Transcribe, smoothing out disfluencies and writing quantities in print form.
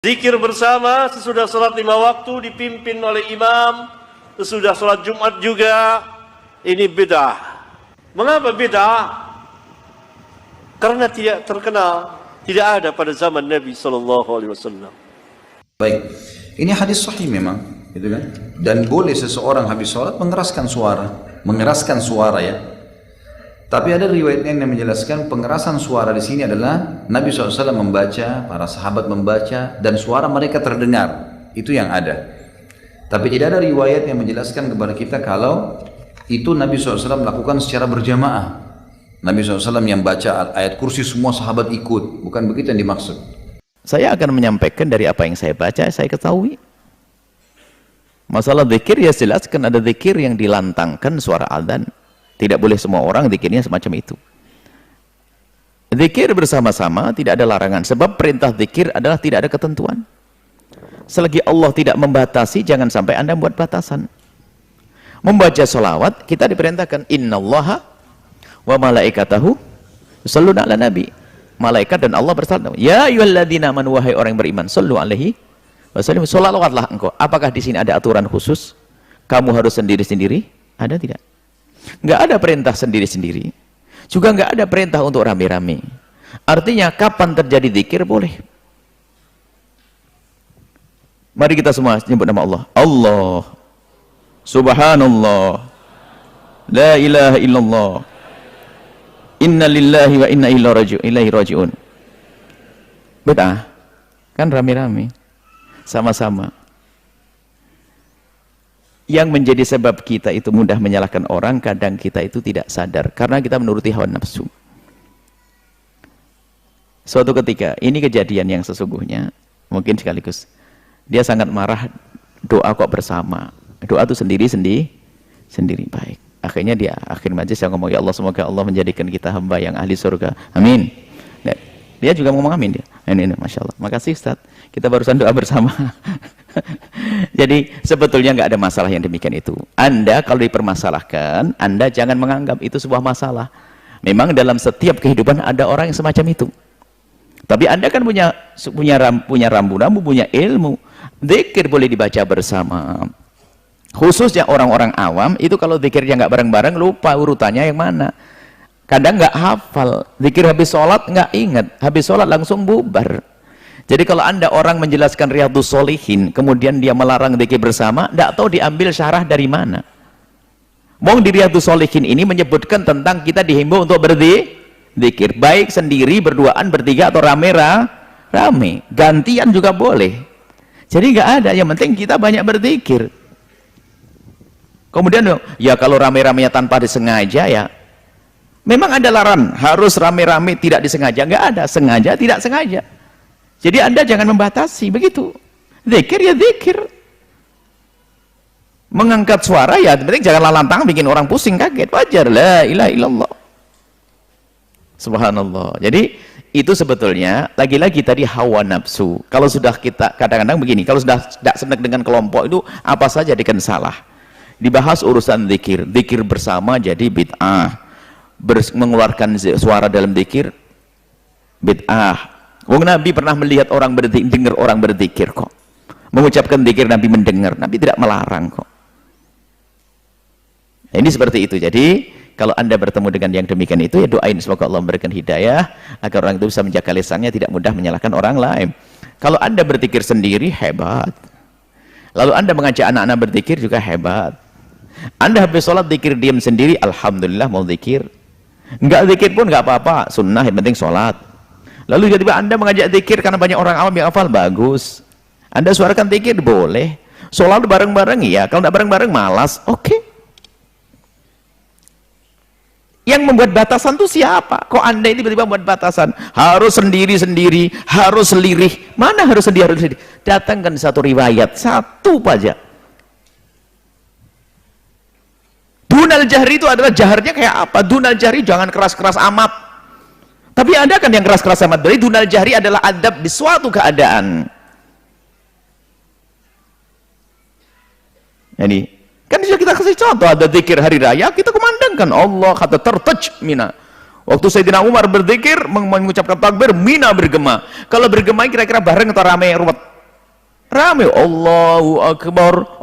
Zikir bersama sesudah sholat 5 waktu dipimpin oleh imam, sesudah sholat Jumat juga, ini bid'ah. Mengapa bid'ah? Karena tidak terkenal, tidak ada pada zaman Nabi SAW. Baik, ini hadis sahih memang, gitu kan? Dan boleh seseorang habis sholat mengeraskan suara ya. Tapi ada riwayat yang menjelaskan pengerasan suara di sini adalah Nabi SAW membaca, para sahabat membaca, dan suara mereka terdengar. Itu yang ada. Tapi tidak ada riwayat yang menjelaskan kepada kita kalau itu Nabi SAW melakukan secara berjamaah. Nabi SAW yang baca ayat kursi semua sahabat ikut. Bukan begitu yang dimaksud. Saya akan menyampaikan dari apa yang saya baca, saya ketahui. Masalah zikir ya jelaskan ada zikir yang dilantangkan suara adzan. Tidak boleh semua orang zikirnya semacam itu. Zikir bersama-sama tidak ada larangan. Sebab perintah zikir adalah tidak ada ketentuan. Selagi Allah tidak membatasi, jangan sampai Anda buat batasan. Membaca sholawat, kita diperintahkan innallaha wa malaikatahu yusholluna ala nabi. Malaikat dan Allah bersalawat. Ya ayyuhalladzina amanu, wahai orang yang beriman, shollu alaihi wasallim. Sholawatlah engkau. Apakah di sini ada aturan khusus? Kamu harus sendiri-sendiri? Ada tidak? Nggak ada perintah sendiri-sendiri, juga nggak ada perintah untuk rame-rame. Artinya kapan terjadi zikir boleh. Mari kita semua nyebut nama Allah. Allah, Subhanallah, La ilaha illallah, Inna lillahi wa inna ilaihi raji'un. Betul kan, rame-rame sama-sama. Yang menjadi sebab kita itu mudah menyalahkan orang, kadang kita itu tidak sadar karena kita menuruti hawa nafsu. Suatu ketika, ini kejadian yang sesungguhnya, mungkin sekaligus dia sangat marah, doa kok bersama, doa itu sendiri baik. Akhirnya dia akhir majlis saya ngomong, ya Allah, semoga Allah menjadikan kita hamba yang ahli surga, amin. Nah, dia juga ngomong amin dia. Ini Masya Allah, makasih Ustaz, kita barusan doa bersama. Jadi sebetulnya nggak ada masalah yang demikian itu. Anda kalau dipermasalahkan, Anda jangan menganggap itu sebuah masalah. Memang dalam setiap kehidupan ada orang yang semacam itu. Tapi Anda kan punya rambu-rambu, punya ilmu. Zikir boleh dibaca bersama. Khususnya orang-orang awam itu kalau zikirnya nggak bareng-bareng, lupa urutannya yang mana. Kadang nggak hafal. Zikir habis sholat nggak ingat, habis sholat langsung bubar. Jadi kalau Anda orang menjelaskan Riyadhus Shalihin, kemudian dia melarang zikir bersama, tidak tahu diambil syarah dari mana. Mau di Riyadhus Shalihin ini menyebutkan tentang kita dihimbau untuk berzikir, baik sendiri, berduaan, bertiga, atau rame. Gantian juga boleh. Jadi nggak ada, yang penting kita banyak berzikir. Kemudian ya kalau rame-ramenya tanpa disengaja ya, memang ada larangan, harus rame-rame tidak disengaja, nggak ada, sengaja, tidak sengaja. Jadi Anda jangan membatasi, begitu. Zikir ya zikir. Mengangkat suara ya, penting jangan lantang bikin orang pusing, kaget, wajar. La ilaha illallah. Subhanallah. Jadi itu sebetulnya lagi-lagi tadi hawa nafsu. Kalau sudah kita kadang-kadang begini, kalau sudah tidak senang dengan kelompok itu apa saja dikan salah. Dibahas urusan zikir, zikir bersama jadi bid'ah. Mengeluarkan suara dalam zikir bid'ah. Wong Nabi pernah melihat orang berzikir, dengar orang berzikir kok. Mengucapkan zikir Nabi mendengar, Nabi tidak melarang kok. Ini seperti itu. Jadi kalau Anda bertemu dengan yang demikian itu, ya doain semoga Allah memberikan hidayah agar orang itu bisa menjaga lisannya, tidak mudah menyalahkan orang lain. Kalau Anda berzikir sendiri, hebat. Lalu Anda mengajak anak-anak berzikir juga hebat. Anda habis sholat zikir diam sendiri, alhamdulillah mau zikir. Enggak zikir pun enggak apa-apa, sunnah, yang penting sholat. Lalu tiba-tiba Anda mengajak zikir karena banyak orang awam yang hafal, bagus. Anda suarakan zikir boleh. Sholat bareng-bareng ya, kalau tidak bareng-bareng malas, oke. Yang membuat batasan itu siapa? Kok Anda ini tiba-tiba membuat batasan? Harus sendiri-sendiri, harus selirih. Mana harus sendiri, harus selirih? Datangkan satu riwayat, satu saja. Dunal jahri itu adalah jaharnya kayak apa? Dunal jahri jangan keras-keras amat. Tapi ada kan yang keras-keras amat. Berarti dunal jahri adalah adab di suatu keadaan. Jadi kan sudah kita kasih contoh, ada zikir hari raya, kita kumandangkan Allah kata tertaj mina. Waktu Sayyidina Umar berzikir mengucapkan takbir, mina bergema. Kalau bergema kira-kira bareng atau ramai ruwet? Rame Allahu Akbar.